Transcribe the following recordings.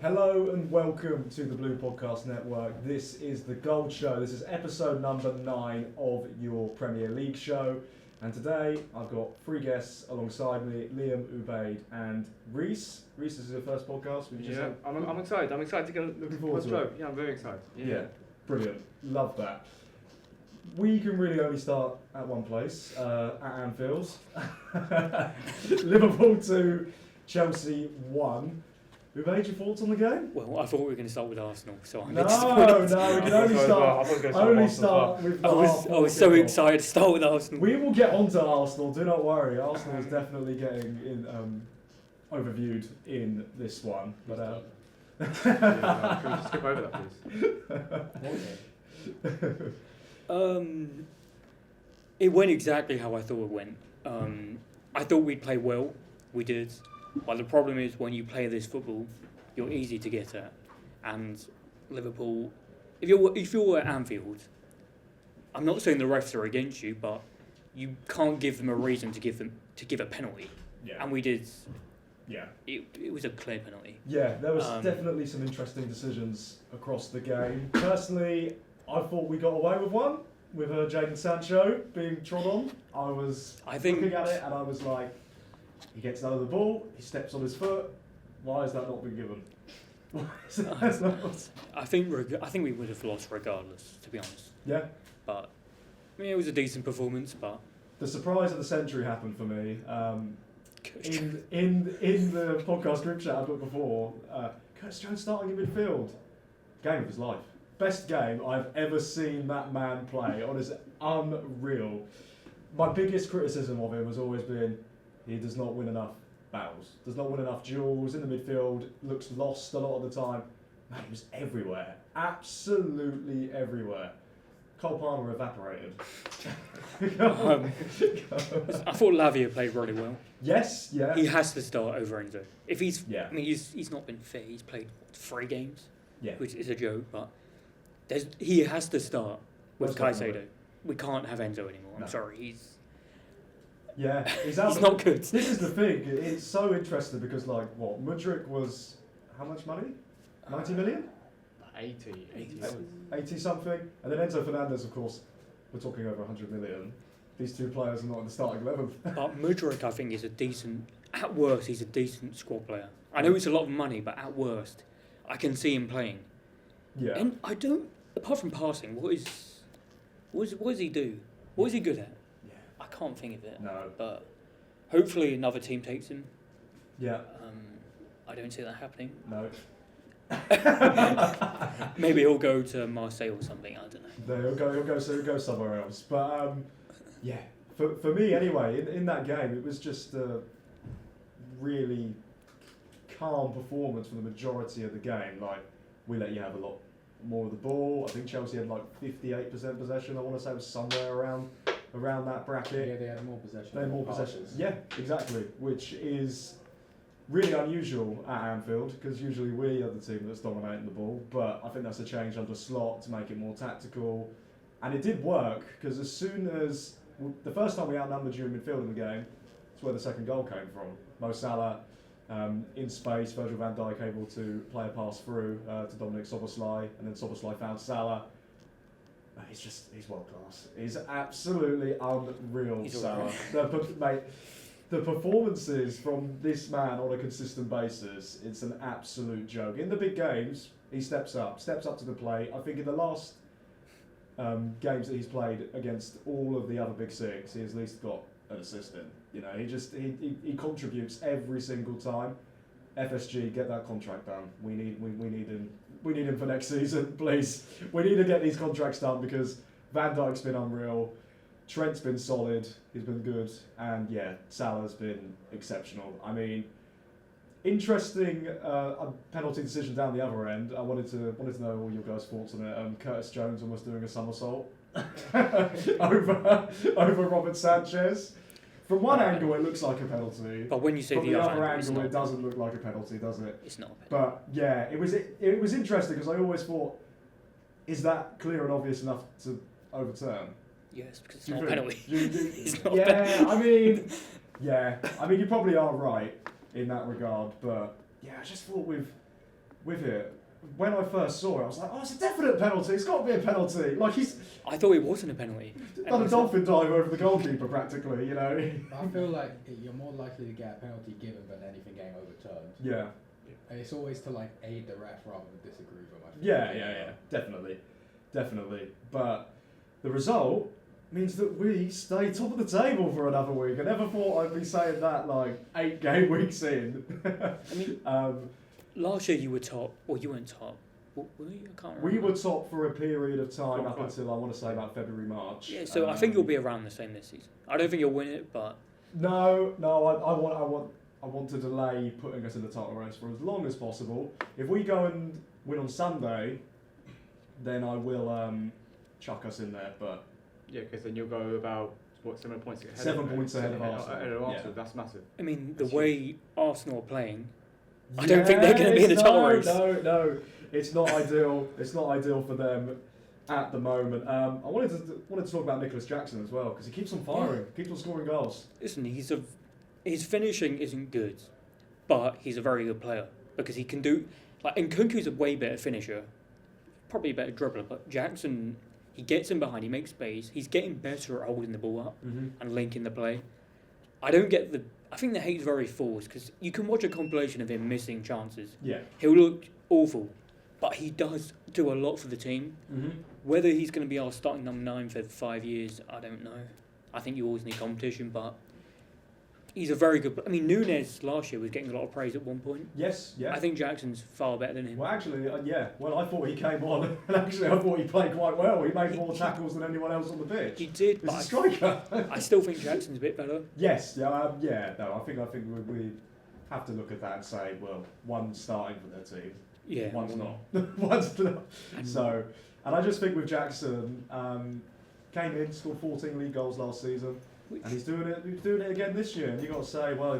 Hello and welcome to the Blue Podcast Network. This is the Gold Show. This is episode number 9 of your Premier League show. And today I've got 3 guests alongside me, Liam, Ubaid and Reese. Reese, this is your first podcast. I'm excited. I'm excited to get looking forward to it. Yeah, I'm very excited. Yeah, brilliant. Love that. We can really only start at one place, at Anfield. Liverpool 2, Chelsea 1. Ubaid, your thoughts on the game? Well, I thought we were going to start with Arsenal, so I'm No, we can only start with I was so excited to start with Arsenal. We will get onto Arsenal, do not worry. Arsenal is definitely getting overviewed in this one. But can we just skip over that, please? It went exactly how I thought it went. I thought we'd play well. We did. But the problem is when you play this football, you're easy to get at. And Liverpool, if you're at Anfield, I'm not saying the refs are against you, but you can't give them a reason to give a penalty. Yeah. And we did. Yeah. It was a clear penalty. Yeah, there was definitely some interesting decisions across the game. Personally, I thought we got away with one, with Jadon Sancho being trod on. I think looking at it and I was like, he gets out of the ball, he steps on his foot. Why has that not been given? I think we would have lost regardless, to be honest. Yeah. But I mean, it was a decent performance. But the surprise of the century happened for me. In the podcast group chat I put before, Curtis Jones starting in midfield. Game of his life. Best game I've ever seen that man play. Honestly, unreal. My biggest criticism of him has always been he does not win enough battles, does not win enough duels in the midfield, looks lost a lot of the time. Man, he was everywhere, absolutely everywhere. Cole Palmer evaporated. I thought Lavia played really well. Yes, yeah. He has to start over Enzo. If he's, I mean, he's not been fit. He's played 3 games, which is a joke. But he has to start with Caicedo. We can't have Enzo anymore. I'm sorry, he's not good. This is the thing. It's so interesting because, Mudryk was how much money? 90 million? 80 something. And then Enzo Fernandez, of course, we're talking over 100 million. These 2 players are not in the starting 11. But Mudryk, I think, is at worst, he's a decent squad player. I know it's a lot of money, but at worst, I can see him playing. Yeah. And I don't, apart from passing, what does he do? What is he good at? I can't think of it. No. But hopefully another team takes him. Yeah. I don't see that happening. No. Maybe he'll go to Marseille or something. I don't know. He'll go somewhere else. But for me anyway, in that game, it was just a really calm performance for the majority of the game. Like, we let you have a lot more of the ball. I think Chelsea had 58% possession. I want to say it was somewhere around that bracket. Yeah, they had more possession. They had more possession. Yeah, exactly. Which is really unusual at Anfield because usually we are the team that's dominating the ball. But I think that's a change under Slot to make it more tactical. And it did work because as soon as the first time we outnumbered you in midfield in the game, that's where the second goal came from. Mo Salah in space, Virgil van Dijk able to play a pass through to Dominic Szoboszlai, and then Szoboszlai found Salah. He's world class. He's absolutely unreal, Salah. The performances from this man on a consistent basis, it's an absolute joke. In the big games, he steps up to the plate. I think in the last games that he's played against all of the other big 6, he has at least got an assist in. You know, he contributes every single time. FSG, get that contract done. We need him. We need him for next season, please. We need to get these contracts done because Van Dijk's been unreal, Trent's been solid, he's been good, and Salah's been exceptional. I mean, interesting penalty decision down the other end. I wanted to know all your guys' thoughts on it. Curtis Jones almost doing a somersault over Robert Sanchez. From one angle, it looks like a penalty. But when you say from the other angle, it doesn't look like a penalty, does it? It's not a penalty. But yeah, it was interesting because I always thought, is that clear and obvious enough to overturn? Yes, because it's not a penalty. It's not a penalty. I mean, you probably are right in that regard. But yeah, I just thought with with it. When I first saw it, I was like, oh, it's a definite penalty. It's got to be a penalty. Like, he's I thought it wasn't a penalty. done a dolphin dive over the goalkeeper practically, you know. I feel like you're more likely to get a penalty given than anything getting overturned. Yeah. And it's always to like aid the ref rather than disagree with him. I think. Yeah, definitely. But the result means that we stay top of the table for another week. I never thought I'd be saying that like 8 game weeks in. I mean, last year you were top, or you weren't top. Were you? I can't remember. We were top for a period of time up Top until I want to say about February, March. Yeah, so I think you'll be around the same this season. I don't think you'll win it, but No, I want to delay putting us in the title race for as long as possible. If we go and win on Sunday, then I will chuck us in there. But Yeah, because then you'll go about, 7 points ahead 7 points ahead of Arsenal. Ahead of Arsenal, Yeah. that's massive. I mean, the way Arsenal are playing, I don't think they're going to be in the title race. No, it's not ideal. It's not ideal for them at the moment. I wanted to talk about Nicholas Jackson as well because he keeps on firing, keeps on scoring goals. Listen, his finishing isn't good, but he's a very good player because he can do and Nkunku's a way better finisher, probably a better dribbler. But Jackson, he gets in behind, he makes space. He's getting better at holding the ball up and linking the play. I think the hate's very forced because you can watch a compilation of him missing chances. Yeah. He'll look awful, but he does do a lot for the team. Whether he's going to be our starting number 9 for 5 years, I don't know. I think you always need competition, but he's a very good. I mean, Núñez last year was getting a lot of praise at one point. Yes, yeah. I think Jackson's far better than him. Well, actually, yeah. Well, I thought he came on, and actually, I thought he played quite well. He made more tackles than anyone else on the pitch. He did, He's but a striker. I still think Jackson's a bit better. Yes, yeah, No, I think we have to look at that and say, well, one's starting for their team, Yeah, one's not. One's not. So, and I just think with Jackson, came in, scored 14 league goals last season. And he's doing it again this year. And you got to say, well,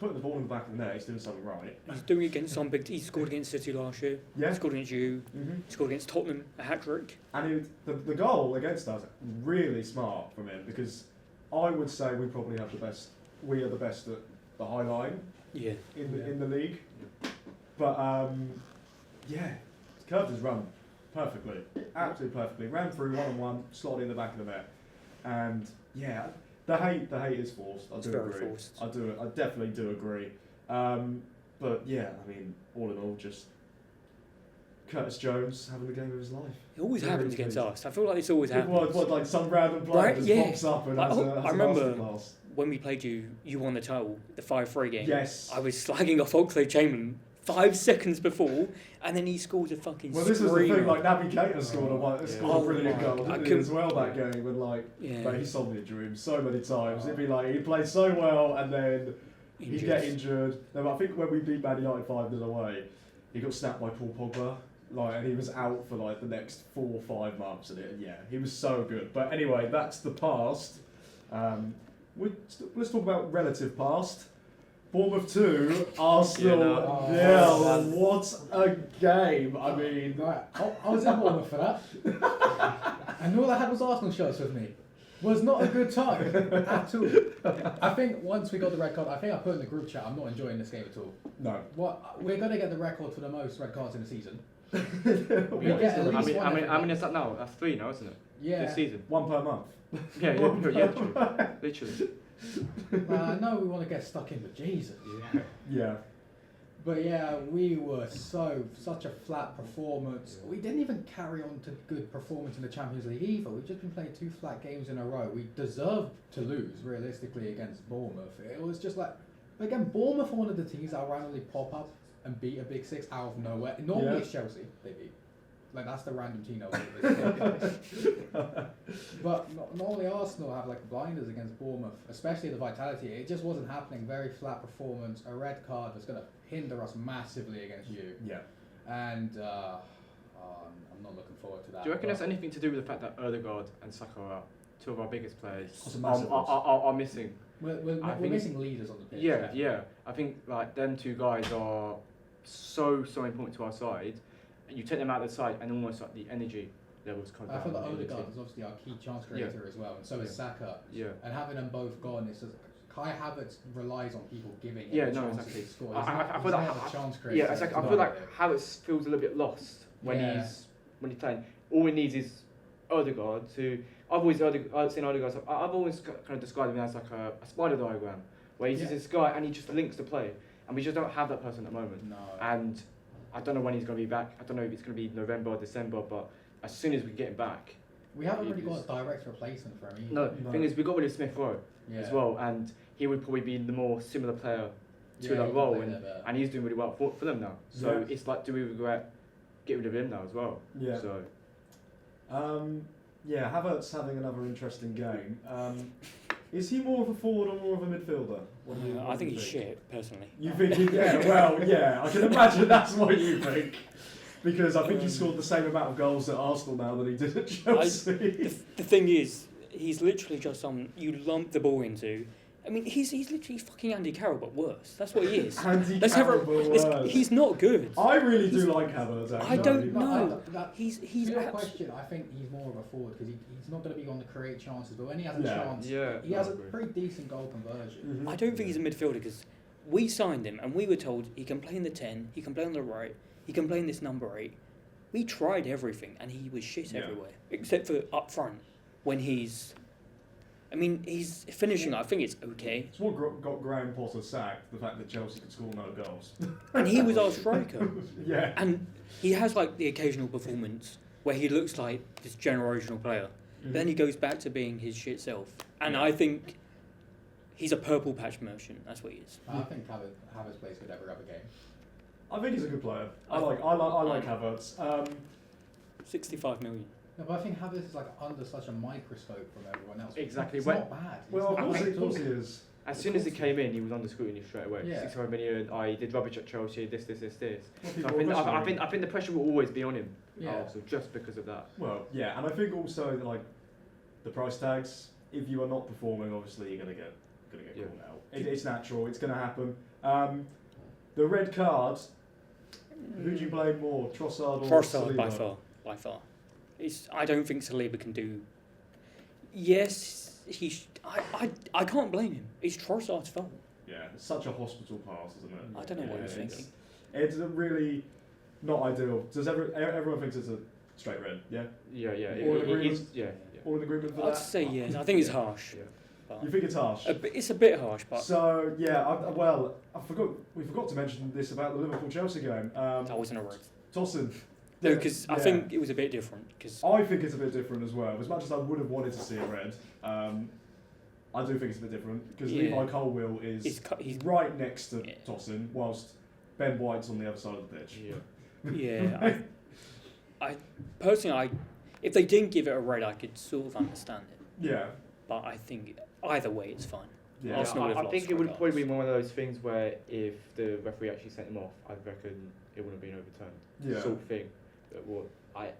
putting the ball in the back of the net, he's doing something right. He's doing it against some big. He scored against City last year. Yeah. He scored against you. Mm-hmm. He scored against Tottenham, a hat trick. And the goal against us, really smart from him because I would say we probably have the best. We are the best at the high line. Yeah. In the league. But yeah, curved his run perfectly, absolutely perfectly. Ran through 1-on-1, slotted in the back of the net, and yeah, the hate is forced. I It's do very agree. forced. I definitely do agree. But yeah, I mean, all in all, just Curtis Jones having the game of his life. It always Very happens against pleased. us. I feel like this always happens. What, like some random player Right, just yeah. pops up and Like, has I a remember masterclass. when we played you won the title, the 5-3 game. Yes. I was slagging off Oxlade-Chamberlain 5 seconds before, and then he scores a fucking Well, this was the screamer. thing. Like Naby Keita scored a brilliant my goal, God. didn't he, as well that game. And like, Yeah. but he sold me a dream so many times. It'd be like he played so well, and then he'd get injured. Then I think when we beat Man United 5-0 away, he got snapped by Paul Pogba. Like, and he was out for like the next 4 or 5 months. And yeah, he was so good. But anyway, that's the past. Let's talk about relative past. Bournemouth 2, Arsenal nil. What a game! I mean, Right, I was in Bournemouth for that, and all I had was Arsenal shirts with me. Was not a good time at all. I think once we got the red card, I think I put in the group chat, I'm not enjoying this game at all. no. What we're gonna get the record for the most red cards in the season. What get is at the least record? one How many is that now? That's 3 now, isn't it? Yeah. This season. 1 per month. Yeah, literally. I know we want to get stuck in, but Jesus. Yeah. Yeah. But yeah, we were such a flat performance. We didn't even carry on to good performance in the Champions League either. We've just been playing 2 flat games in a row. We deserved to lose, realistically, against Bournemouth. It was just like, again, Bournemouth are one of the teams that randomly pop up and beat a big 6 out of nowhere. Normally it's Chelsea, they beat. Like, that's the random team that But not only Arsenal have like blinders against Bournemouth, especially the vitality, it just wasn't happening. Very flat performance. A red card was going to hinder us massively against you. Yeah. And I'm not looking forward to that. Do you reckon that's anything to do with the fact that Odegaard and Saka are 2 of our biggest players That's a massive are missing? We're think missing leaders on the pitch. Yeah, yeah. I think like them 2 guys are so important to our side. And you take them out of the side, and almost like the energy levels come down. I feel like in the Odegaard team. is obviously our key chance creator as well, and so is Saka. Yeah. And having them both gone, it's just, Kai Havertz relies on people giving him Yeah, a no, chance exactly. to score. I He's feel never like a chance creator. Yeah, exactly. I feel like Havertz feels a little bit lost when Yeah. he's playing. All he needs is Odegaard to. I've always seen Odegaard. I've always kind of described him as like a spider diagram, where he's just this guy and he just links the play, and we just don't have that person at the moment. No. And I don't know when he's going to be back. I don't know if it's going to be November or December, but as soon as we get him back. We haven't really got a direct replacement for him either. No, the thing is, we got rid of Smith Rowe Yeah. as well, and he would probably be the more similar player to Yeah, that he can role, play there better. and he's doing really well for them now. So Yeah. it's like, do we regret getting rid of him now as well? Yeah. So Yeah, Havertz having another interesting game. Is he more of a forward or more of a midfielder? What do you- I what do think you he's shit, personally. You think? Yeah, well, yeah. I can imagine that's what you think. Because I think he scored the same amount of goals at Arsenal now that he did at Chelsea. The thing is, he's literally just you lump the ball into. I mean, he's literally fucking Andy Carroll, but worse. That's what he is. Andy Let's have Carroll, but worse. he's not good. I really do like Havertz. Actually. I don't know. That, He's to your abs- question, I think he's more of a forward because he's not going to be on the create chances, but when he has a Yeah. chance, Yeah, he has I a agree. pretty decent goal conversion. Mhm. I don't think he's a midfielder because we signed him and we were told he can play in the 10, he can play on the right, he can play in this number 8. We tried everything and he was shit Yeah. everywhere except for up front when he's finishing. I think it's okay, It's what got Graham Potter sacked, the fact that Chelsea could score no goals. and he was our striker. Yeah. And he has like the occasional performance where he looks like this generational player. Then he goes back to being his shit self. And I think he's a purple patch merchant. That's what he is. I think Havertz plays good every other game. I think he's a good player. I I- like Havertz. 65 million. No, but I think Havertz is like under such a microscope from everyone else. Exactly. It's When- not bad. It's Well, of not course, bad of at all. course he is. As soon as he came in, he was under scrutiny straight away. Yeah. 65 million. He did rubbish at Chelsea. This. Well, So people I think, are I questioning. think the pressure will always be on him. Yeah. So just because of that. Well, yeah, and I think also that, like the price tags. If you are not performing, obviously you're gonna get Yeah. called out. It's natural. It's gonna happen. The red card. Who do you blame more, Trossard or Trossard Saliba? by far. I don't think Saliba can do. Yes, I can't blame him. It's Trossard's fault. Yeah, it's such a hospital pass, isn't it? I don't know what Yeah, he's thinking. It's a really not ideal. Does everyone thinks it's a straight red? Yeah. Yeah. All in agreement? Yeah. All in agreement for I'd that? say yes. I think it's harsh. Yeah. But You think it's harsh? it's a bit harsh, but So yeah, we forgot to mention this about the Liverpool Chelsea game. that wasn't a red. Tosin. No, because I Yeah. think it was a bit different. Because I think it's a bit different as well. As much as I would have wanted to see a red, I do think it's a bit different because Yeah. Levi Colwill is he's right next to Yeah. Tosin, whilst Ben White's on the other side of the pitch. Yeah. yeah. I personally, if they didn't give it a red, I could sort of understand it. Yeah. But I think either way, it's fine. Yeah. Arsenal would have I think lost it would probably regardless. be one of those things where if the referee actually sent him off, I reckon it wouldn't have been overturned. Yeah. Sort of thing.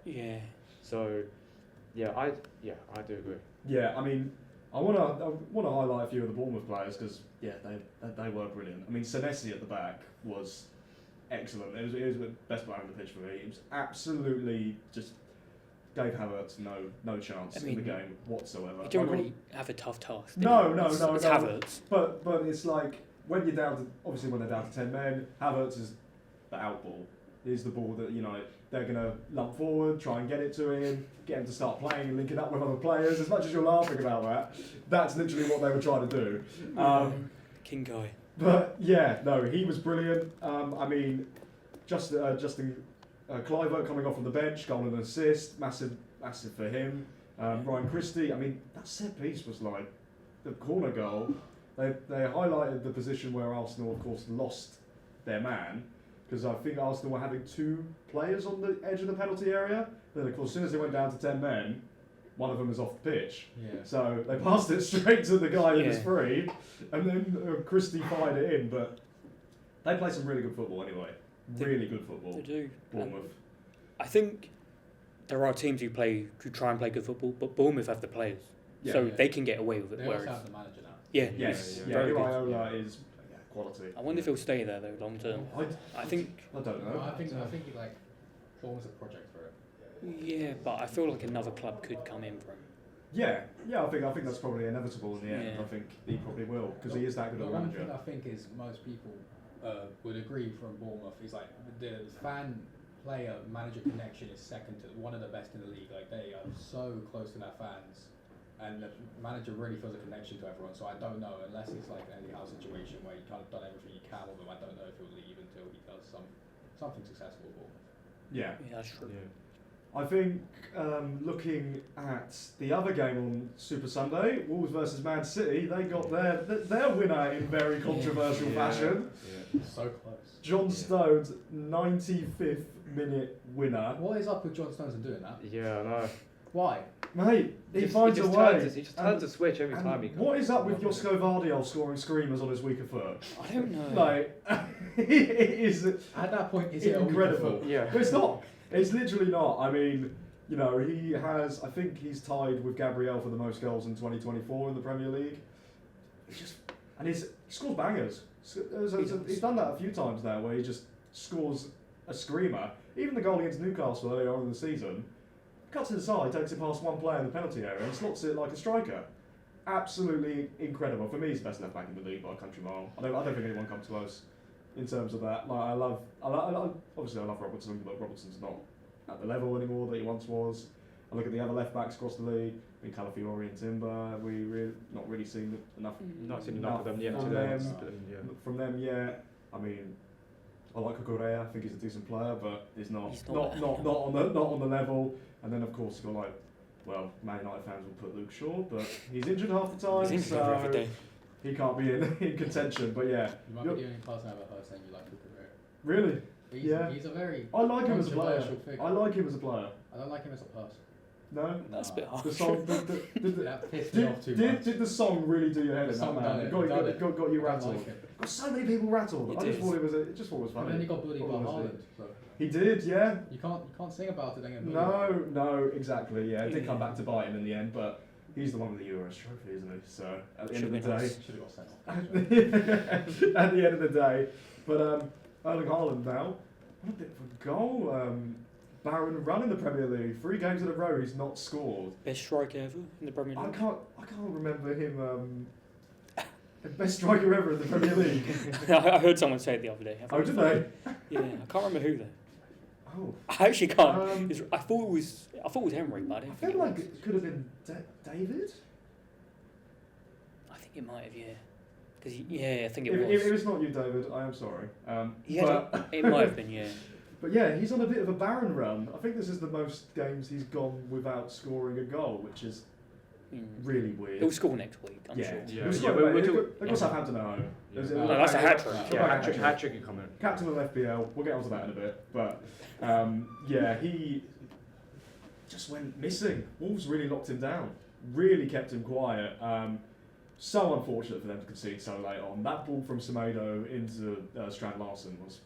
Yeah. So, I do agree. Yeah, I mean, I want to highlight a few of the Bournemouth players because they were brilliant. I mean, Senesi at the back was excellent. It was the best player on the pitch for me. It was absolutely just gave Havertz no chance in the mean, game whatsoever. You don't Like, really have a tough task. do No, you? no, It's no. Havertz. But it's like when you're down to obviously when they're down to 10 men, Havertz is the out ball. Is the ball that they're gonna lump forward, try and get it to him, get him to start playing and linking up with other players. As much as you're laughing about that, that's literally what they were trying to do. King guy. But yeah, no, he was brilliant. I mean, Justin Cliver coming off from the bench, goal and assist, massive for him. Ryan Christie, I mean, that set piece was like the corner goal. They highlighted the position where Arsenal, of course, lost their man. Because I think Arsenal were having 2 players on the edge of the penalty area. Then, of course, as soon as they went down to 10 men, one of them was off the pitch. Yeah. So they passed it straight to the guy who was Yeah. free, and then Christie fired it in. But they play some really good football anyway. Really good football. They do. Bournemouth. I think there are teams who try and play good football, but Bournemouth have the players, so Yeah. they can get away with it. They also Whereas, have the manager now. yeah, Yes, Yeah, yeah. very good. Iraola is quality. I wonder if he'll stay there though long term. I think, I don't know. No, I think he like forms a project for it. yeah, but I feel like another club could come in for him. Yeah, I think that's probably inevitable in the end. Yeah. I think he probably will because he is that good The a one manager. thing I think is most people would agree from Bournemouth is like the fan player manager connection is second to one of the best in the league. Like they are so close to their fans, and the manager really feels a connection to everyone. So I don't know, unless it's like an Eddie Howe situation where you kind of done everything you can with him. I don't know if he'll leave until he does something successful with Bournemouth. Yeah. Yeah, that's true. I think looking at the other game on Super Sunday, Wolves versus Man City, they got their winner in very controversial fashion. Yeah. So close. John Stones, 95th minute winner. What is up with John Stones and doing that? Yeah, I know. Why? Mate, he Just- finds he a just way. Turns, he just turns a switch every And time he comes. what is up with Josko Vardiol scoring screamers on his weaker foot? I don't know. Like, it is At that point, is it a weaker incredible. foot? Yeah. But it's not. It's literally not. I mean, you know, he has. I think he's tied with Gabriel for the most goals in 2024 in the Premier League. He scores bangers. He's done that a few times now, where he just scores a screamer. Even the goal against Newcastle earlier on in the season, cuts to the side, takes it past one player in the penalty area, and slots it like a striker. Absolutely incredible. For me, he's the best left back in the league by a country mile. I don't think anyone comes close in terms of that. Like obviously I love Robertson, but Robertson's not at the level anymore that he once was. I look at the other left backs across the league. I mean, Calafiori and Timber, not really seen enough. Not seen enough of them yet. from today. them. From them yet. I mean, I like Cucurella. I think he's a decent player, but he's not on the level. And then of course you've got Man United fans will put Luke Shaw, but he's injured half the time, He's injured every so day. he can't be in contention. But yeah, You might be the only person I've ever heard saying you like Cucurella. really, He's a very I like him as a player. controversial figure. I like him as a player. I don't like him as a person. No, That's a bit harsh. the song. That pissed me off too much. Did the song really do your head The in, song that man? done it, Got done it. you I don't rattled. like him. Got so many people rattled. It I just is. thought it was And funny. then he got bullied by Honestly. Haaland. So He did, yeah. you can't sing about it then get bullied. No, exactly. Yeah, it did come back to bite him in the end, but he's the one with the Euros trophy, isn't he? So at the end of the day, Should have got sent off. at the end of the day, but Erling Haaland now, what a bit of a goal. Barren run in the Premier League. 3 games in a row he's not scored. Best striker ever in the Premier I League. can't remember him. The best striker ever in the Premier League. I heard someone say it the other day. Oh, did they? Yeah, I can't remember who though. Oh, I actually can't. Um, I thought it was Emery, but I I don't think feel it like was. it could have been David. I think it might have, yeah. Because I think it If was. it's not you, David, I am sorry. It might have been, yeah. But yeah, he's on a bit of a barren run. I think this is the most games he's gone without scoring a goal, which is really weird. He'll score next week, I'm sure. Yeah. He'll Yeah, score, but mate. we're They've talking- got- they've got Southampton at home. Yeah. There's No, that's a hat-trick. Yeah, hat-trick coming. Captain of FPL. We'll get onto that in a bit. But he just went missing. Wolves really locked him down. Really kept him quiet. So unfortunate for them to concede so late on. That ball from Semedo into Strand Larsen was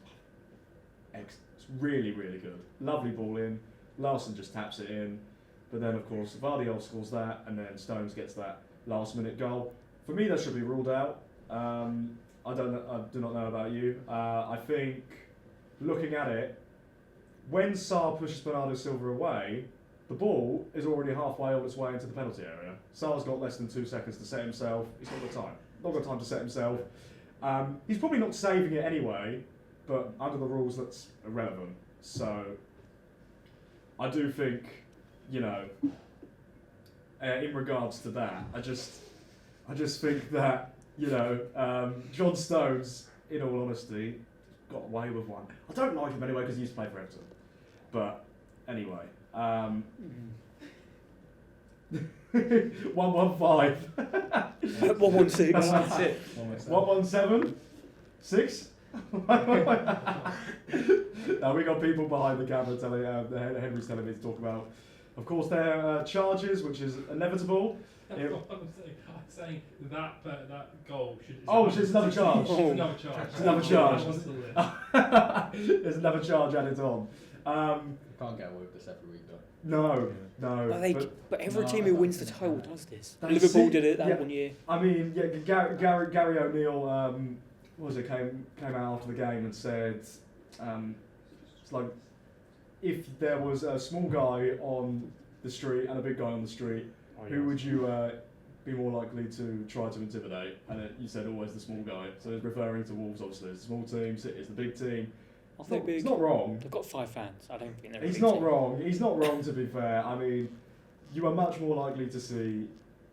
really, really good. Lovely ball in. Larsen just taps it in. But then, of course, Vardiol scores that, and then Stones gets that last-minute goal. For me, that should be ruled out. I do not know about you. I think, looking at it, when Sarr pushes Bernardo Silva away, the ball is already halfway on its way into the penalty area. Sarr's got less than 2 seconds to set himself. He's not got time. Not got time to set himself. He's probably not saving it anyway, but under the rules, that's irrelevant. So, I do think, in regards to that, I just think that, John Stones, in all honesty, got away with one. I don't like him anyway because he used to play for Everton. But anyway, 115. 116. 117? 6? Now we got people behind the camera telling Henry's telling me to talk about, of course, their charges, which is inevitable. That's what I'm saying that goal should. It's another charge. It's another charge. It's another charge. That wasn't the list. There's another charge added on. Can't get away with this every week though. No. But every No, team I who don't wins the think title so. does this. That's Liverpool it. did it that Yeah. 1 year. I mean, Gary O'Neill, came out after the game and said, it's like, if there was a small guy on the street and a big guy on the street, Oh, Who would you be more likely to try to intimidate? And then you said always the small guy. So he's referring to Wolves, obviously. It's a small team, City's the big team. It's not wrong. They've got 5 fans. I don't think they're. He's not wrong. He's not wrong, to be fair. I mean, you are much more likely to see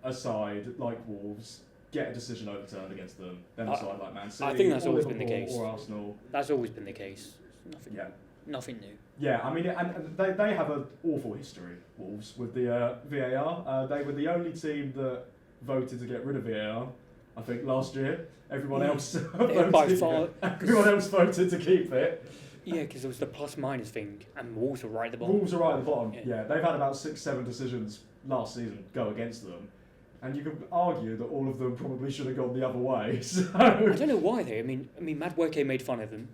a side like Wolves get a decision overturned against them than a side like Man City. I think that's or always been Liverpool the case. Or Arsenal. That's always been the case. Nothing. Yeah. Nothing new. Yeah, I mean, and they have an awful history, Wolves, with the VAR. They were the only team that voted to get rid of VAR, I think, last year. Everyone else by far. everyone else voted to keep it. Yeah, because it was the plus-minus thing, and Wolves were right at the bottom. Wolves are right at the bottom. Yeah. Yeah, they've had about 6-7 decisions last season go against them. And you could argue that all of them probably should have gone the other way. So I don't know why though. I mean, Madueke made fun of them.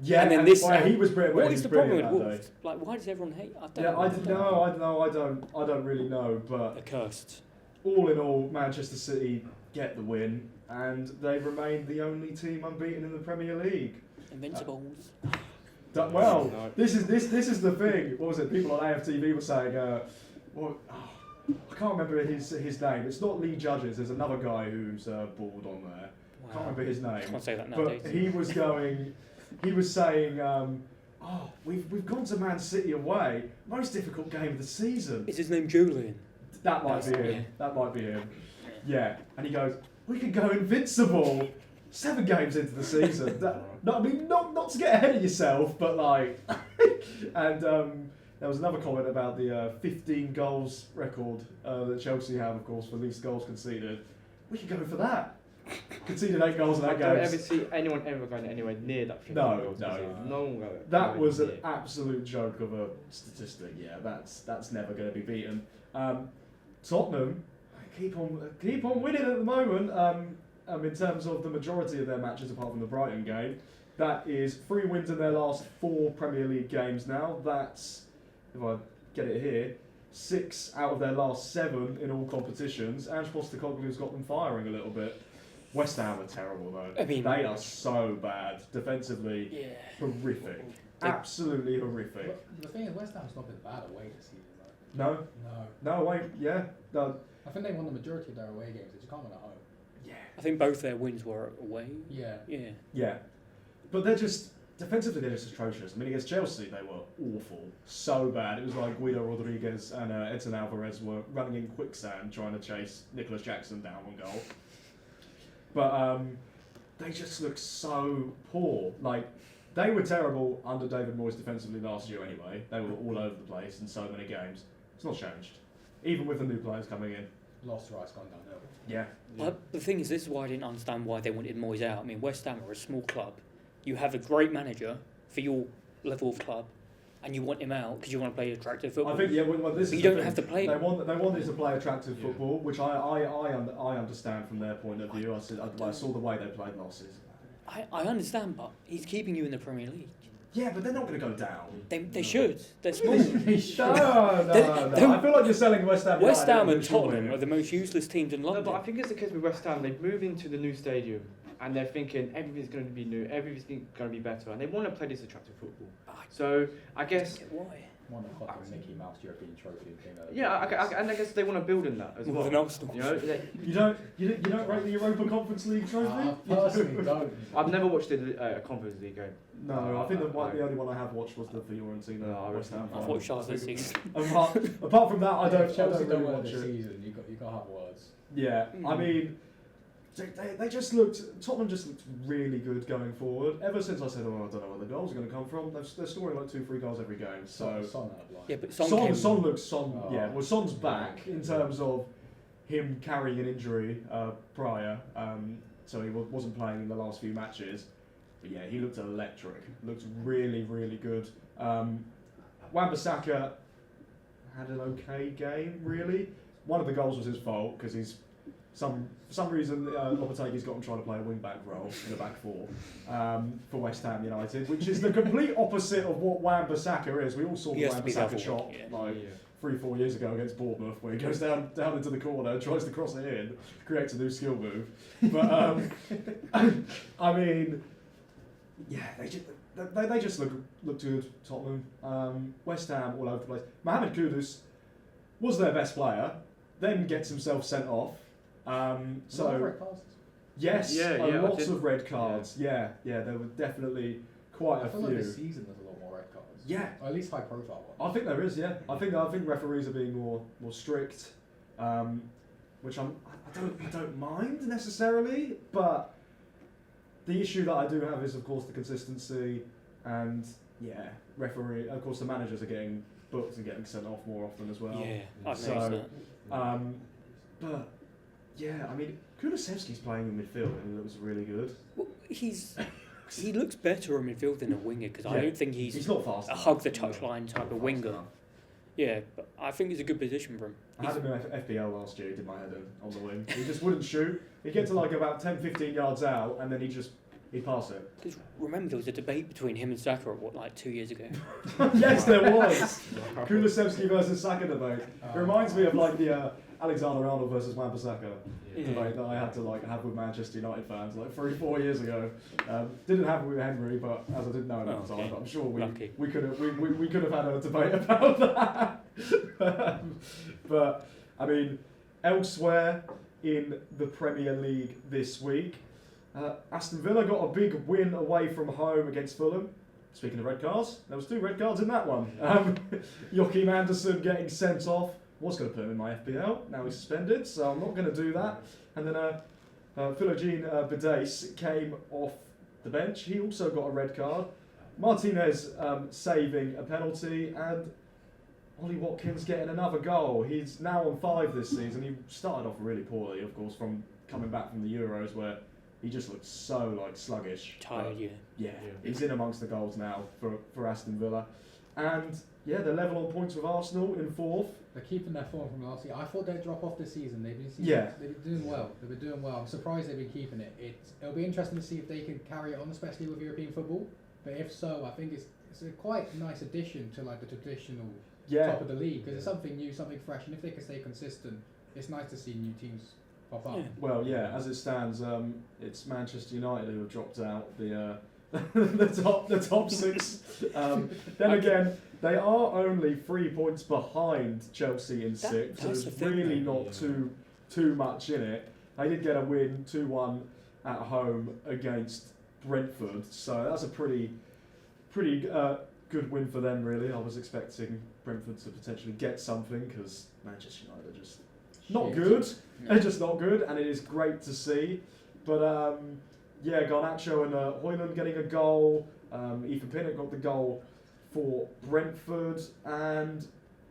yeah, and then this. he was brilliant. What he is was the problem with brilliant that Wolves? day. Like, why does everyone hate? I don't Yeah, know. I don't really know, but They're cursed. all in all, Manchester City get the win, and they remain the only team unbeaten in the Premier League. Invincibles. Well, No. this is the thing. What was it? People on AFTV were saying, I can't remember his name. It's not Lee Judges. There's another guy who's bald on there. I can't remember his name. Can't say that nowadays. But he was saying, we've gone to Man City away. Most difficult game of the season. Is his name Julian? That might be him. Yeah. That might be him. Yeah. And he goes, we could go invincible 7 games into the season. Not to get ahead of yourself, but like, and there was another comment about the 15 goals record that Chelsea have, of course, for least goals conceded. We could go for that. Conceded 8 goals in I that don't game. ever see anyone ever going anywhere near that 50 No, goals. no. No one go. That going was an near. absolute joke of a statistic. Yeah, that's never going to be beaten. Tottenham keep on winning at the moment. In terms of the majority of their matches, apart from the Brighton game, that is 3 wins in their last 4 Premier League games. Now that's, if I get it here, 6 out of their last 7 in all competitions. Ange Postecoglou's got them firing a little bit. West Ham are terrible though. I mean, they are so bad defensively. Yeah. Horrific. They- Absolutely horrific. But the thing is, West Ham's not been bad away this season, though. No, No. no, wait, yeah, no, I think they won the majority of their away games. They just can't win at home. yeah, I think both their wins were away. Yeah. Yeah. yeah. But they're just defensively, they're just atrocious. I mean, against Chelsea, they were awful, so bad. It was like Guido Rodriguez and Edson Alvarez were running in quicksand trying to chase Nicholas Jackson down on goal. But they just look so poor. Like, they were terrible under David Moyes defensively last year anyway. They were all over the place in so many games. It's not changed, even with the new players coming in. Lost rights gone downhill. Yeah. But the thing is, this is why I didn't understand why they wanted Moyes out. I mean, West Ham are a small club. You have a great manager for your level of club, and you want him out because you want to play attractive football. I think well, this But is you the don't thing. have to play. They wanted to play attractive Yeah. football, which I understand from their point of view. I saw the way they played last season. I understand, but he's keeping you in the Premier League. Yeah, but they're not going to go down. They should. They're small. No. I feel like you're selling West Ham. West Ham United and a bit short Tottenham here. are the most useless teams in No, London. but I think it's the case with West Ham. They've moved into the new stadium and they're thinking everything's going to be new, everything's going to be better, and they want to play this attractive football. So I guess, Why? Won a fucking Mickey Mouse European trophy and came out of yeah, and I guess they want to build in that as More well. than Arsenal. You know, You don't rate the Europa Conference League trophy? I personally don't. I've never watched a Conference League game. No, I think the only one I have watched was the Fiorentina No, I West Ham. I final. thought Charles this season. Apart from that, I don't Chelsea really don't win watch this it. season. You got to have words. Yeah, I mean, they just looked. Tottenham just looked really good going forward. Ever since I said, I don't know where the goals are going to come from. They're scoring like 2-3 goals every game. So Son out of line. Yeah, but Son came. Son. Oh. Yeah, well, Son's back in terms of him carrying an injury prior, so he wasn't playing in the last few matches. But yeah, he looked electric. Looked really, really good. Wan-Bissaka had an okay game, really. One of the goals was his fault because he's for some reason Lopetegui's got him trying to play a wing back role in the back four for West Ham United, which is the complete opposite of what Wan-Bissaka is. We all saw He the has to be Wan-Bissaka level, shot yeah. like 3-4 years ago against Bournemouth, where he goes down into the corner, tries to cross it in, creates a new skill move. But I mean, yeah, they just look good. Tottenham, West Ham, all over the place. Mohamed Kudus was their best player. then gets himself sent off. So red cards. yes, Yeah, I lots did- of red cards. Yeah, there were definitely quite I a feel few. like this season there's a lot more red cards. Yeah. Or at least high profile ones. I think there is, yeah. I think referees are being more strict, which I don't mind necessarily, but the issue that I do have is of course the consistency, and yeah, referee. Of course, the managers are getting booked and getting sent off more often as well. Yeah, I've So, noticed that. But yeah, I mean, Kulusevski's playing in midfield and it was really good. Well, he looks better in midfield than a winger because I Yeah. don't think he's not fast. a hug the touchline type of winger. Yeah, but I think it's a good position for him. I had him in FPL last year, he did my head in on the wing. He just wouldn't shoot. He'd get to like about 10-15 yards out and then he'd pass it. Because remember, there was a debate between him and Saka like 2 years ago. Yes, there was. Kulusevski versus Saka debate. It reminds me of like the Alexander-Arnold versus Wan-Bissaka debate that I had to have with Manchester United fans like 3-4 years ago. Didn't have it with Henry, but as I didn't know him at the time, but I'm sure we could have had a debate about that. But I mean, elsewhere in the Premier League this week, Aston Villa got a big win away from home against Fulham. Speaking of red cards, there was 2 red cards in that one. Joachim Andersen getting sent off. Was going to put him in my FPL, now he's suspended, so I'm not going to do that. And then Philogene Bidace came off the bench. He also got a red card. Martinez saving a penalty, and Ollie Watkins getting another goal. He's now on 5 this season. He started off really poorly, of course, from coming back from the Euros, where he just looked so sluggish. Tired, Yeah, he's in amongst the goals now for Aston Villa. And yeah, they're level on points with Arsenal in 4th. They're keeping their form from last year. I thought they'd drop off this season. They've been doing well. They've been doing well. I'm surprised they've been keeping it. It'll be interesting to see if they can carry it on, especially with European football. But if so, I think it's a quite nice addition to like the traditional top of the league, because it's something new, something fresh, and if they can stay consistent, it's nice to see new teams pop up. Yeah. Well, yeah, as it stands, it's Manchester United who have dropped out the top 6. Then again, they are only 3 points behind Chelsea in 6th, so that's there's the thing, really though. not too much in it. They did get a win 2-1 at home against Brentford, so that's a pretty good win for them, really. I was expecting Brentford to potentially get something, because Manchester United are just not good. They're just not good, and it is great to see. But yeah, Garnacho and Højlund getting a goal. Ethan Pinnock got the goal for Brentford, and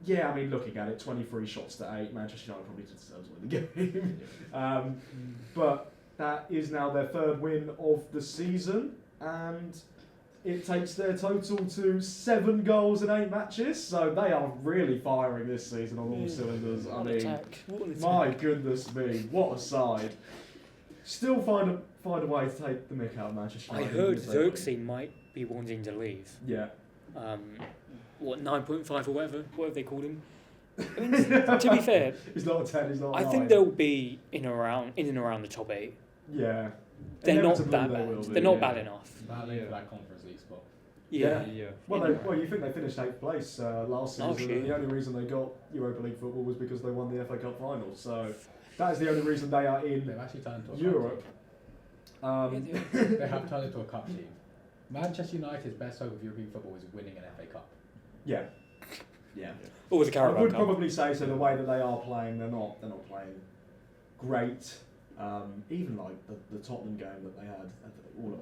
yeah, I mean, looking at it, 23 shots to 8. Manchester United probably deserves to win the game. But that is now their 3rd win of the season, and it takes their total to 7 goals in 8 matches. So they are really firing this season on all cylinders. I mean, my goodness me, what a side! Still find a way to take the mick out of Manchester I United. heard if they win. Xerxes might be wanting to leave. Yeah. 9.5 or whatever they called him. I mean, to be fair, He's not a 10, he's not a I 9. think they'll be in and around the top 8. Yeah. They're not Inevitably that they bad. will be, They're not yeah. bad enough. Battling for that Conference League spot. Yeah. Well, you think they finished 8th place last season, Last year. and the only reason they got Europa League football was because they won the FA Cup final. So that is the only reason they are in They've actually turned into a Europe. Cup team. They have turned into a cup team. Manchester United's best hope of European football is winning an FA Cup. Yeah. Or the I Carabao would Cup. probably say so. The way that they are playing, they're not playing great. Even like the Tottenham game that they had,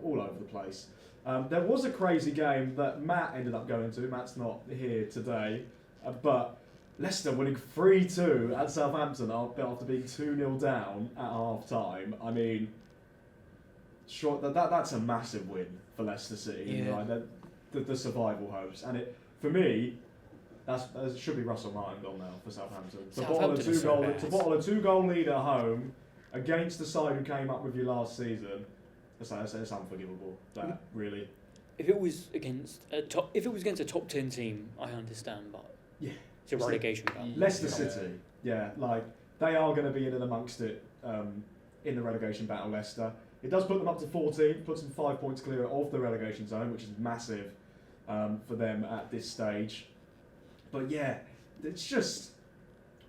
all over the place. There was a crazy game that Matt ended up going to. Matt's not here today, but Leicester winning 3-2 at Southampton after being 2-0 down at half time. I mean, sure, that's a massive win for Leicester City. Yeah. Right? The survival hopes, and it for me. That should be Russell Martin gone now for Southampton. To bottle a 2-goal lead at home against the side who came up with you last season, it's unforgivable. That really. If it was against a top 10 team, I understand, but Yeah. it's a relegation battle. Leicester City, yeah, like they are going to be in and amongst it in the relegation battle. Leicester. It does put them up to 14, puts them 5 points clear of the relegation zone, which is massive for them at this stage. But yeah, it's just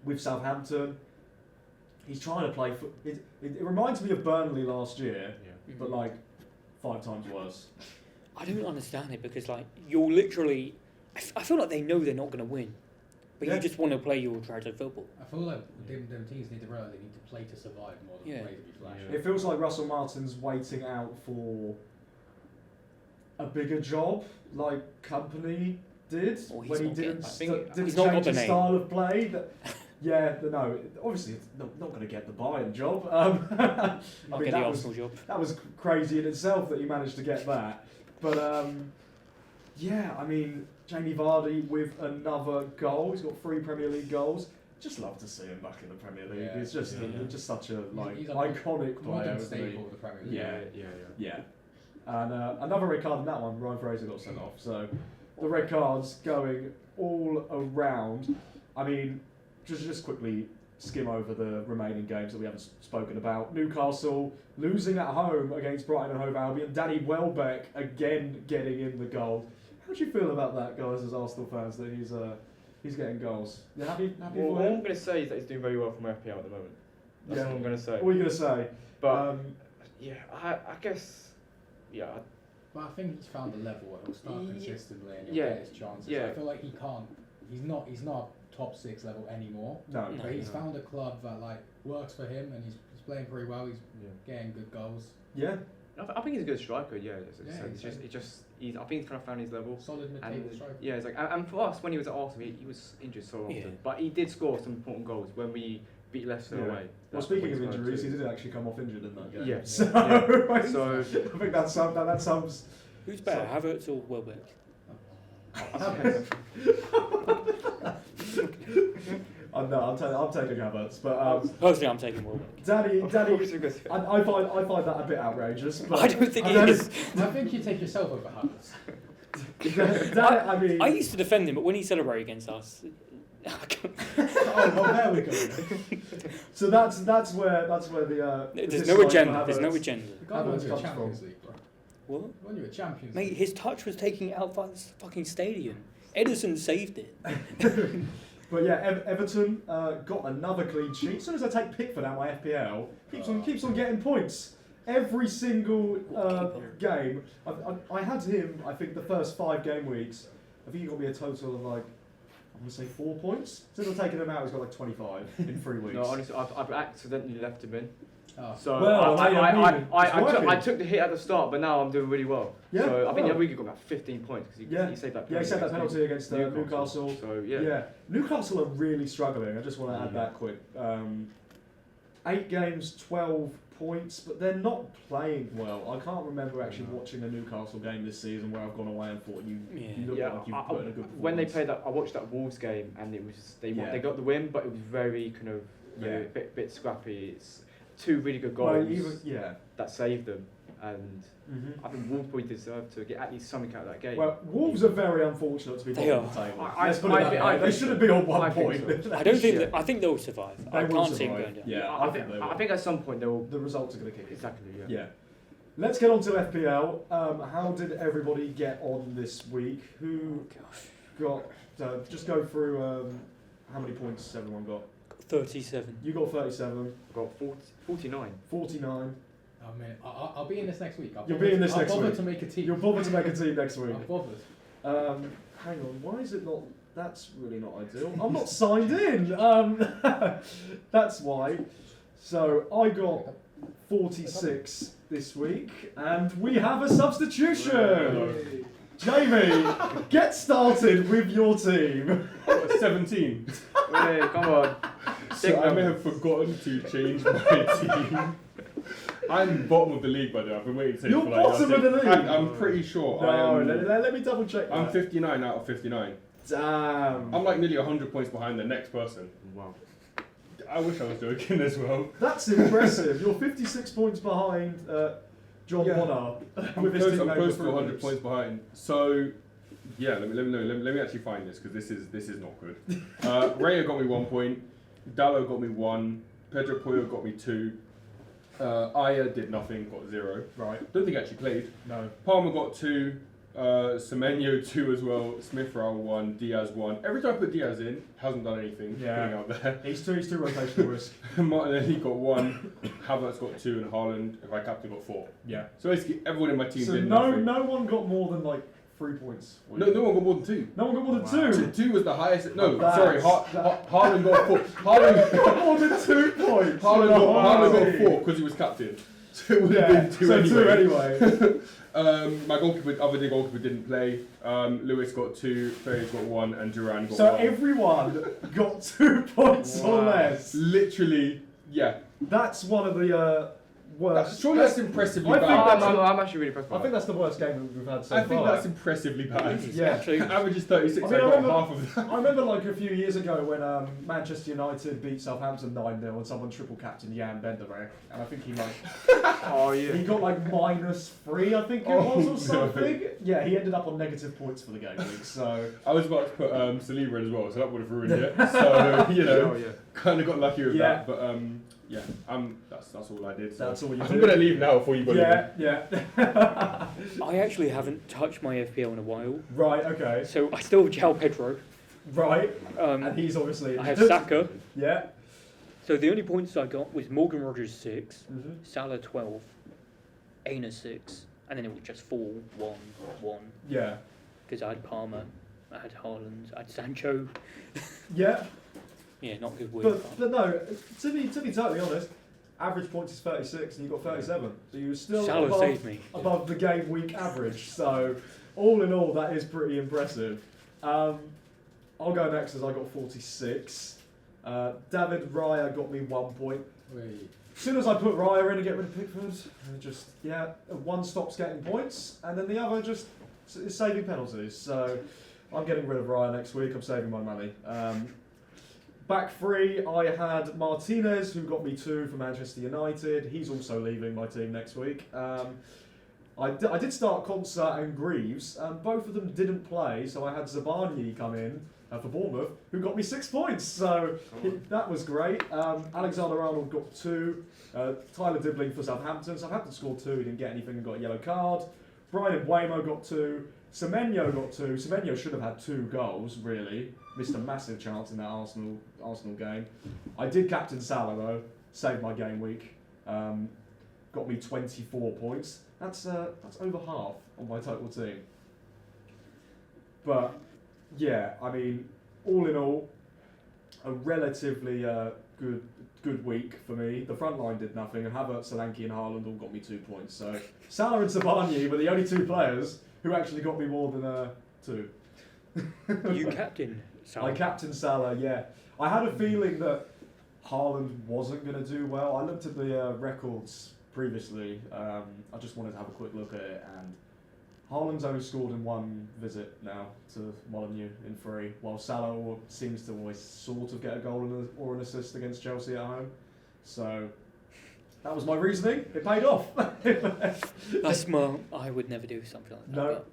with Southampton, he's trying to play. It reminds me of Burnley last year, but like 5 times worse. I don't understand it because like you're literally, I feel like they know they're not going to win, but you just want to play your attractive football. I feel like them teams need to play to survive more than play to be flashy. It feels like Russell Martin's waiting out for a bigger job, like Company did when he didn't change his style of play. No, obviously it's not going to get the Bayern job. I mean, that was crazy in itself that he managed to get that. But I mean, Jamie Vardy with another goal. He's got 3 Premier League goals. Just love to see him back in the Premier League. Yeah, He's just such a he's iconic player. Staple of the Premier League. Yeah. And another red card in that one. Ryan Fraser got sent off. So the red cards going all around. I mean, just quickly skim over the remaining games that we haven't spoken about. Newcastle losing at home against Brighton and Hove Albion. Danny Welbeck again getting in the goal. How do you feel about that, guys, as Arsenal fans, that he's getting goals? You happy Well, for all him? I'm going to say is that he's doing very well from FPL at the moment. That's all I'm going to say. What are you going to say? But I guess, But I think he's found a level where he'll start consistently and he'll Yeah. get his chances. Yeah. I feel like he's not top 6 level anymore. No. But he's found a club that like works for him and he's playing pretty well. He's getting good goals. Yeah. I think he's a good striker. Yeah, Yeah, I think he's kind of found his level. Solid mid-table striker. Yeah, it's like, and for us when he was at Arsenal, he was injured so often, Yeah. but he did score some important goals when we beat Leicester away. Well, That's speaking when of he scored injuries, two. he did actually come off injured in that game. Yeah. So, So I think that sums. Who's better, Havertz or Welbeck? I'm taking Havertz, but Personally, I'm taking Welbeck. Danny, I I find that a bit outrageous. But I don't think it is. I think you take yourself over Havertz. I mean, I used to defend him, but when he celebrated against us, Oh, well, there we go. so that's where the there's no agenda. There's no agenda. The guy won Havertz you a comes Champions from. League, bro. What? Won you a Champions Mate, League. his touch was taking it out by the fucking stadium. Edison saved it. But yeah, Everton got another clean sheet. As soon as I take Pickford out my FPL, keeps on getting points every single game. I had him. I think the first 5 game weeks. I think he got me a total of like, I'm gonna say 4 points. Since I've taken him out, he's got like 25 in 3 weeks. No, honestly, I've accidentally left him in. Oh. So Well, I took the hit at the start, but now I'm doing really well. Yeah, So I think well. we got about 15 points because he saved that. Yeah, he saved that penalty against Newcastle. So yeah. Newcastle are really struggling. I just want to add that quick. 8 games, 12 points, but they're not playing well. I can't remember actually watching a Newcastle game this season where I've gone away and thought you look like you've put in a good performance. When they played that, I watched that Wolves game and it was they got the win, but it was very kind of bit scrappy. It's 2 really good goals that saved them, and I think Wolves probably deserve to get at least something out of that game. Well, Wolves are very unfortunate to be bottom of the table. Let's put it that way. They shouldn't be on 1 point. I don't think. I think they'll survive. I can't see them going down. Yeah, I think at some point they will. The results are going to kick in. Exactly. Yeah. Let's get on to FPL. How did everybody get on this week? Who got? Just go through how many points everyone got. 37. You got 37. I got 49. 49. I mean, I'll be in this next week. You'll be in this next I'll bother week. to make a team. You'll bother to make a team next week. I'm bothered. Hang on, why is it not? That's really not ideal. I'm not signed in. That's why. So I got 46 this week, and we have a substitution. Jamie, get started with your team. 17. Hey, come on. So I may have forgotten to change my team. I'm bottom of the league, by the way. I've been waiting to say You're for like bottom of the league? I'm pretty sure. No, I am, let me double check. I'm that. 59 out of 59. Damn. I'm like nearly 100 points behind the next person. Wow. I wish I was joking as well. That's impressive. You're 56 points behind John Bonner. I'm close to 100 points behind. So, yeah, let me actually find this because this is not good. Raya got me 1 point. Dallo got me 1. Pedro Puyo got me 2. Aya did nothing, got 0. Right. Don't think he actually played. No. Palmer got 2. Semenyo 2 as well. Smith Rowe 1. Diaz 1. Every time I put Diaz in, hasn't done anything. Yeah. Putting out there. He's two rotational risk. Martinelli got 1. Havertz got 2, and Haaland, if I captain, got 4. Yeah. So basically, everyone in my team So did nothing. no one got more than like 3 points. No one got more than 2. No one got more than Wow. 2. 2 was the highest. No, That's- sorry. Haaland got 4. Haaland got more than 2 points. Haaland got 4 because he was captain. So it would have been 2 so anyway. 2 anyway. My other goalkeeper didn't play. Lewis got 2, Ferry's got 1, and Duran got So 1. everyone got 2 points or Wow. less. Literally, yeah. That's one of the worst. Surely that's impressively I think bad. that's- I'm actually really impressed by I think that's the worst game that we've had so I far. think that's impressively bad. Yeah. Actually, Average is 36. I mean, I I got remember- half of that. I remember like a few years ago when Manchester United beat Southampton 9-0 and someone triple captained Jan Benderek, and I think he Oh yeah. he got like -3, I think it Oh, was, no. or something. Yeah, he ended up on negative points for the game week. So I was about to put Saliba in as well, so that would have ruined it. So you know, Oh yeah. kind of got lucky with Yeah. that. But yeah, that's all I did. So that's all you I'm do. gonna leave now before you bully me. Yeah. I actually haven't touched my FPL in a while, Right. Okay. so I still have João Pedro. Right. And Um, he's obviously. I have Saka. Yeah. So the only points I got was Morgan Rogers 6, Mhm. Salah 12, Aina 6, and then it was just 4, 1, 1. Yeah. Because I had Palmer, I had Haaland, I had Sancho. Yeah. Yeah, not good week. But no, to be totally honest, average points is 36 and you got 37. So you were still Salah saved me. above the game week average. So all in all, that is pretty impressive. I'll go next as I got 46. David Raya got me 1 point. Wait. As soon as I put Raya in and get rid of Pickford, one stops getting points and then the other just is saving penalties. So I'm getting rid of Raya next week. I'm saving my money. Back three, I had Martinez, who got me 2 for Manchester United. He's also leaving my team next week. I did start Konsa and Greaves. Both of them didn't play, so I had Zabani come in for Bournemouth, who got me 6 points. So that was great. Alexander-Arnold got 2. Tyler Dibbling for Southampton. Southampton scored 2. He didn't get anything and got a yellow card. Brian Mbeumo got 2. Semenyo got 2. Semenyo should have had 2 goals, really. Missed a massive chance in that Arsenal game. I did captain Salah though, saved my game week. Got me 24 points. That's over half on my total team. But yeah, I mean, all in all, a relatively good week for me. The front line did nothing, and Havertz, Solanke, and Haaland all got me 2 points. So Salah and Sabani were the only 2 players who actually got me more than 2. You captain Salah. I captained Salah, yeah. I had a feeling that Haaland wasn't going to do well. I looked at the records previously. I just wanted to have a quick look at it, and Haaland's only scored in 1 visit now to Molineux in 3, while Salah seems to always sort of get a goal or an assist against Chelsea at home. So that was my reasoning. It paid off. That's smart. I would never do something like that. No. but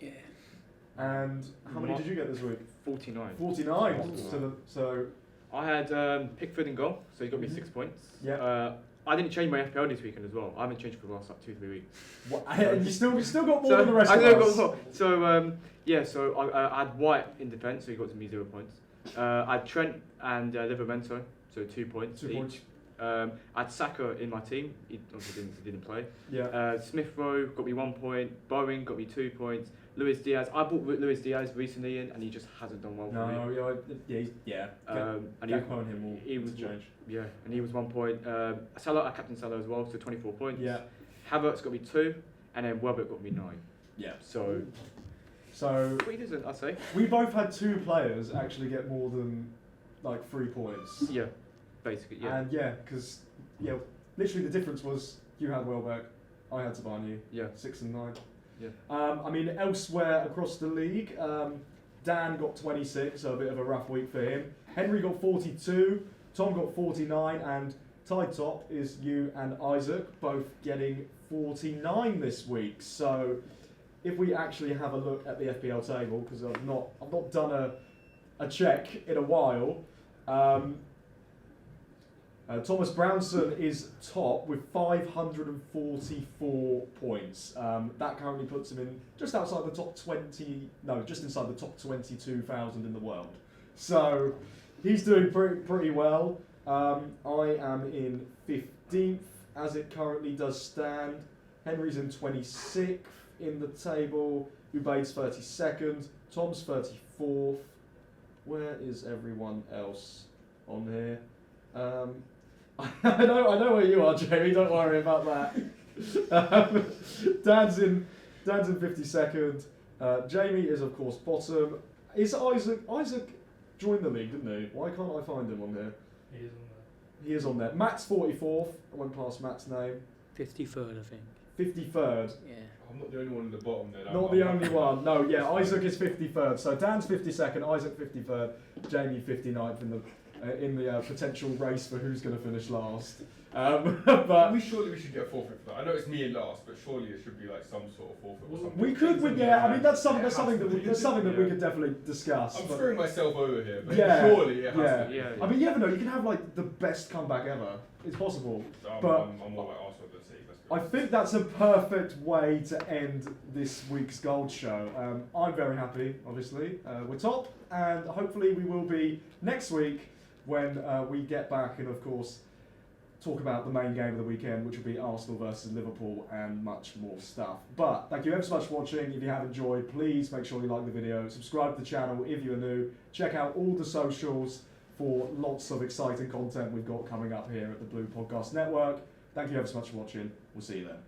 yeah. And how many did you get this week? 49. 49. Oh. So I had Pickford in goal, so he got me Mhm. 6 points. Yeah. I didn't change my FPL this weekend as well. I haven't changed for the last like 2-3 weeks. what, and you still got more So than the rest I of still us. got more. So so I had White in defence, so he got to me 0 points. I had Trent and Livramento, so 2 points 2 each. points. I had Saka in my team. He obviously didn't play. Yeah. Smith Rowe got me 1 point. Bowen got me 2 points. Luis Diaz. I bought Luis Diaz recently in, and he just hasn't done well for me. No, yeah. And Gakpo and him he will was change. Yeah, and he was 1 point. Salah, I captained Salah as well, so 24 points. Yeah. Havertz got me 2, and then Welbeck got me 9. Yeah. So So pretty decent, I'd say. we both had 2 players actually get more than like 3 points. Yeah, basically, yeah. And because literally the difference was you had Welbeck, I had Sabani, Yeah. 6 and 9. Yeah. I mean, elsewhere across the league, Dan got 26, so a bit of a rough week for him. Henry got 42, Tom got 49, and tied top is you and Isaac, both getting 49 this week. So if we actually have a look at the FPL table, because I've not done a check in a while. Thomas Brownson is top with 544 points. That currently puts him in just outside the top 20, no, just inside the top 22,000 in the world. So he's doing pretty well. I am in 15th as it currently does stand. Henry's in 26th in the table. Ubaid's 32nd. Tom's 34th. Where is everyone else on here? I know where you are, Jamie. Don't worry about that. Dan's in 52nd. Jamie is of course bottom. Is Isaac joined the league, didn't he? Why can't I find him on here? He is on there. He is on there. Matt's 44th. I went past Matt's name. 53rd, I think. 53rd. Yeah. I'm not the only one at the bottom there. Not the only one. No, yeah. Isaac is 53rd. So Dan's 52nd. Isaac 53rd. Jamie 59th in the potential race for who's going to finish last. But we should get a forfeit for that. I know it's me in last, but surely it should be like some sort of forfeit or something. we could, I mean, that's something that we could definitely discuss. I'm but- screwing myself over here, but Yeah, surely it has yeah. to. Yeah. I mean, you never know. You can have like the best comeback ever. It's possible. I'm But- more like Arsenal than City. Let's be I honest. think that's a perfect way to end this week's Gold Show. I'm very happy, obviously. We're top, and hopefully we will be next week when we get back and, of course, talk about the main game of the weekend, which will be Arsenal versus Liverpool and much more stuff. But thank you ever so much for watching. If you have enjoyed, please make sure you like the video, subscribe to the channel if you're new, check out all the socials for lots of exciting content we've got coming up here at the Blue Podcast Network. Thank you ever so much for watching. We'll see you then.